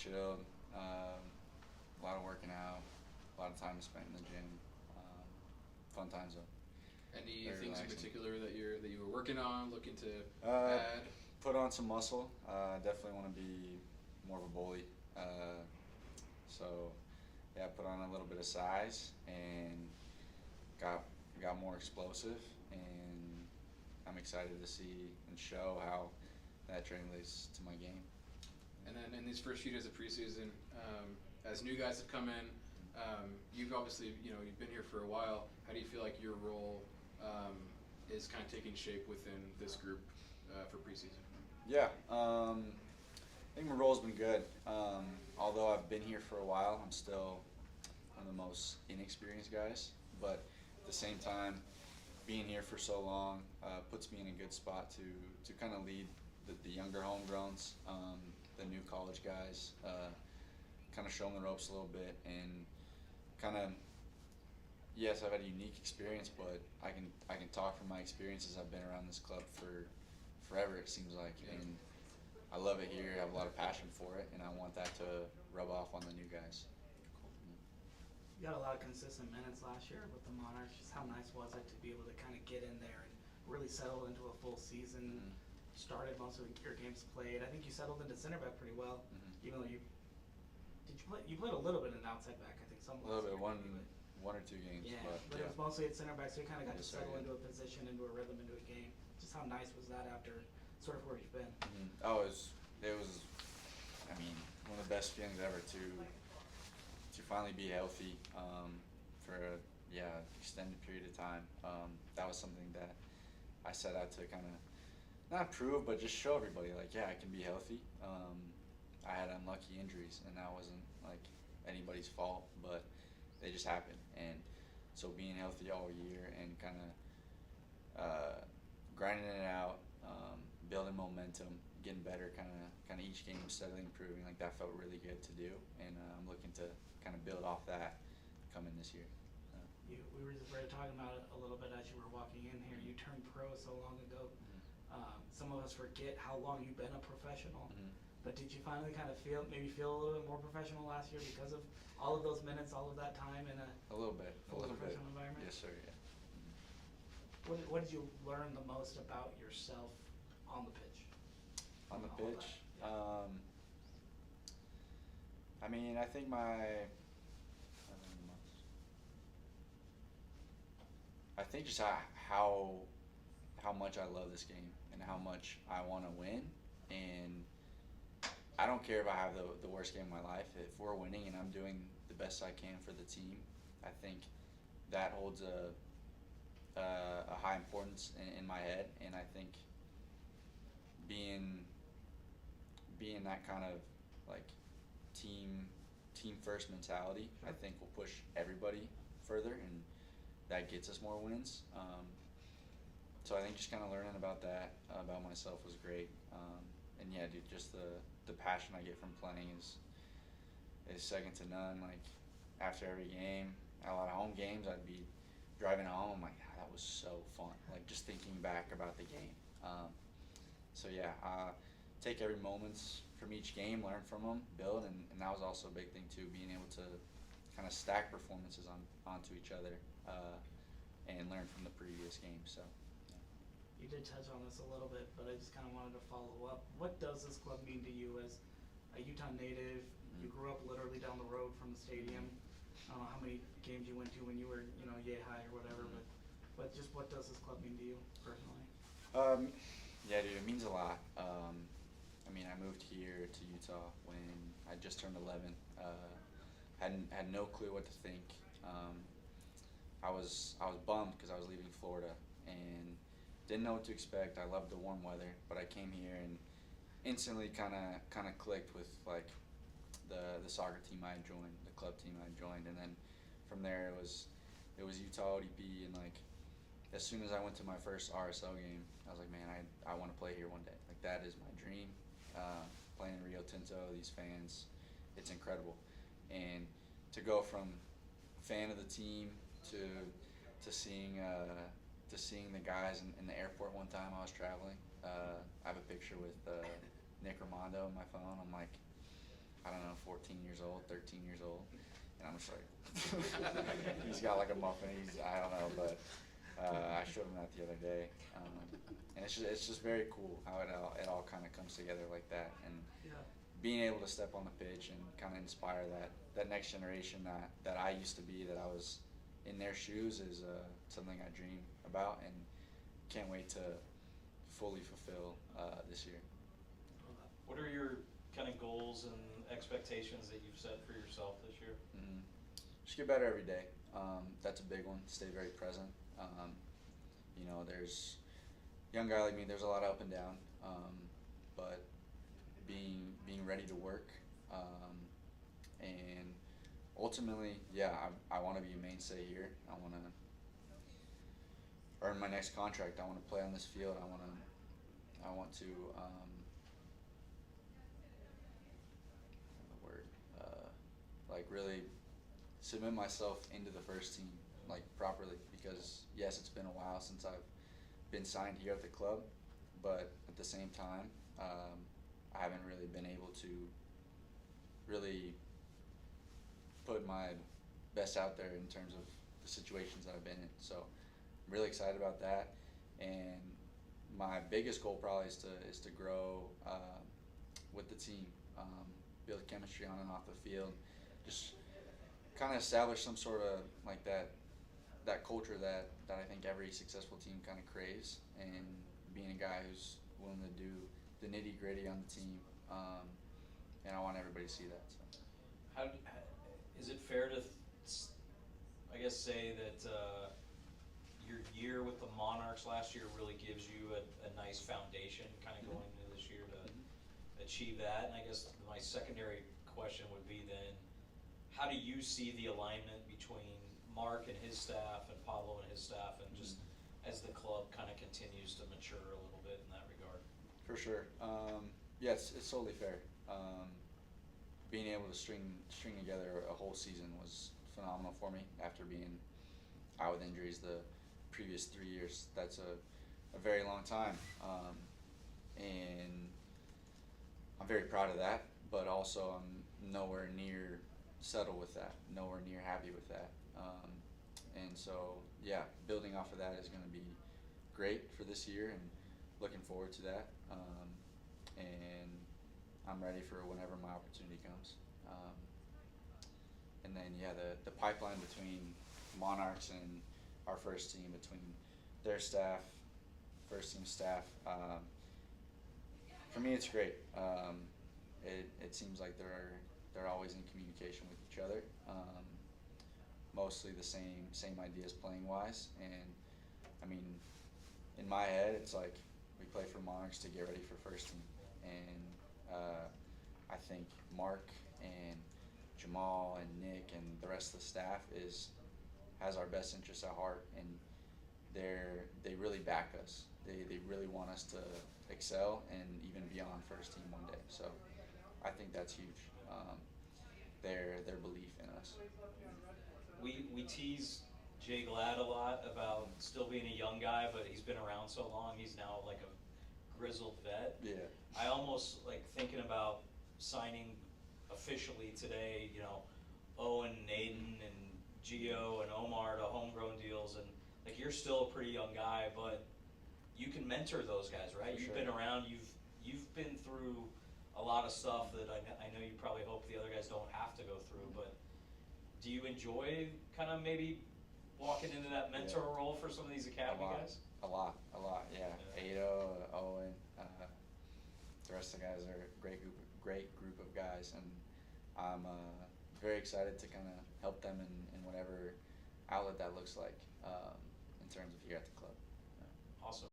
chilled. A lot of working out, a lot of time spent in the gym. Fun times though. Any Very things in relaxing. particular that you were working on, looking to Uh, add? Put on some muscle. Definitely want to be more of a bully. So yeah, put on a little bit of size and got got more explosive, and I'm excited to see and show how that translates to my game. And then in these first few days of preseason, as new guys have come in, you've obviously you've been here for a while. How do you feel like your role is kind of taking shape within this group for preseason? Yeah, I think my role's been good. Although I've been here for a while, I'm still one of the most inexperienced guys. But at the same time, being here for so long puts me in a good spot to kind of lead the younger homegrowns, the new college guys, kind of show them the ropes a little bit, and kind of yes, I've had a unique experience, but I can talk from my experiences. I've been around this club for forever. It seems like, Yeah. and I love it here. I have a lot of passion for it, and I want that to rub off on the new guys. You got a lot of consistent minutes last year with the Monarchs. Just how nice was it to be able to kind of get in there and really settle into a full season? Mm-hmm. Started most of your games played. I think you settled into center back pretty well, Mm-hmm. even though you played a little bit in outside back. I think some A little last bit, year, one maybe, one or two games, yeah, but it yeah. was mostly at center back, so you kind of got Yes, to sir, settle yeah. into a position, into a rhythm, into a game. Just how nice was that after sort of where you've been? Oh, it was. I mean, one of the best feelings ever to finally be healthy for a extended period of time. That was something that I set out to kind of not prove, but just show everybody like, yeah, I can be healthy. I had unlucky injuries, and that wasn't like anybody's fault, but they just happened. And so being healthy all year and kind of grinding it out, building momentum, getting better, kind of each game steadily improving. Like that felt really good to do, and I'm looking to kind of build off that coming this year. We were just talking about it a little bit as you were walking in here. You turned pro so long ago. Some of us forget how long you've been a professional. Mhm. But did you finally kind of maybe feel a little bit more professional last year because of all of those minutes, all of that time in a A little bit, a full little bit. professional environment? Yes, sir. Yeah. What did you learn the most about yourself on the pitch? On the All of pitch, that, yeah. I mean, I think I think just how much I love this game and how much I want to win, and I don't care if I have the worst game of my life. If we're winning and I'm doing the best I can for the team, I think that holds a high importance in my head, and I think being being that kind of like team team first mentality, I Sure. think will push everybody further, and that gets us more wins. So I think just kind of learning about that about myself was great. And yeah, dude, just the passion I get from playing is second to none. Like after every game, a lot of home games, I'd be driving home. I'm like, "Ah, that was so fun." Like just thinking back about the game. So yeah, take every moments from each game, learn from them, build, and that was also a big thing too, being able to kind of stack performances onto each other and learn from the previous game. So. You did touch on this a little bit, but I just kind of wanted to follow up. What does this club mean to you as a Utah native? You grew up literally down the road from the stadium. I don't know how many games you went to when you were, yay high or whatever, but just what does this club mean to you personally? Um, yeah, dude, it means a lot. I mean, I moved here to Utah when I just turned 11. Had no clue what to think. I was bummed because I was leaving Florida and didn't know what to expect. I loved the warm weather, but I came here and instantly kind of clicked with like the soccer team I joined, the club team I joined, and then from there it was Utah ODP, and like as soon as I went to my first RSL game, I was like, man, I want to play here one day. Like that is my dream. Playing in Rio Tinto, these fans, it's incredible, and to go from fan of the team to seeing the guys in the airport one time I was traveling. I have a picture with Nick Ramondo on my phone. I'm like, I don't know, 14 years old, 13 years old, and I'm just like, he's got like a muffin. I don't know, but I showed him that the other day, and it's just very cool how it all kind of comes together like that, and Yeah. being able to step on the pitch and kind of inspire that next generation that I used to be, that I was in their shoes, is something I dream about and can't wait to fully fulfill this year. What are your kind of goals and expectations that you've set for yourself this year? Mm-hmm. Just get better every day. That's a big one. Stay very present. There's young guy like me. There's a lot of up and down, but being ready to work, and ultimately, yeah, I want to be a mainstay here. I want to earn my next contract. I want to play on this field. I want to like really submit myself into the first team like properly, because yes, it's been a while since I've been signed here at the club, but at the same time, I haven't really been able to really put my best out there in terms of the situations that I've been in. So I'm really excited about that, and my biggest goal probably is to grow with the team, build chemistry on and off the field, just kind of establish some sort of like that culture that I think every successful team kind of craves, and being a guy who's willing to do the nitty gritty on the team, and I want everybody to see that. So. How is it fair to, I guess, say that your year with the Monarchs last year really gives you a nice foundation kind of going into this year to achieve that? And I guess my secondary question would be then, how do you see the alignment between Mark and his staff and Pablo and his staff, and just as the club kind of continues to mature a little bit in that regard? For sure. Yes, it's totally fair. Being able to string together a whole season was phenomenal for me after being out with injuries the previous 3 years. That's a very long time, and I'm very proud of that, but also I'm nowhere near settled with that, nowhere near happy with that. And so, yeah, building off of that is going to be great for this year, and looking forward to that. And I'm ready for whenever my opportunity comes. And then, yeah, the pipeline between Monarchs and our first team, between their staff, first team staff, for me it's great. It seems like they're always in communication with each other. Mostly the same ideas playing wise, and I mean, in my head it's like we play for Monarchs to get ready for first team, and I think Mark and Jamal and Nick and the rest of the staff has our best interests at heart, and they really back us. They really want us to excel and even beyond first team one day. So I think that's huge. Their belief in us. We tease Jay Glad a lot about still being a young guy, but he's been around so long, he's now like a grizzled vet. Yeah. I almost like thinking about signing officially today, Owen and Aiden and Gio and Omar to homegrown deals, and like you're still a pretty young guy, but you can mentor those guys, right? For You've sure. been around, you've been through a lot of stuff that I know you probably hope the other guys don't have to go through, but do you enjoy kind of maybe walking into that mentor role for some of these academy guys? A lot, yeah. Ado, Owen, the rest of the guys are a great group of guys, and I'm very excited to kind of help them in whatever outlet that looks like, in terms of here at the club. Awesome.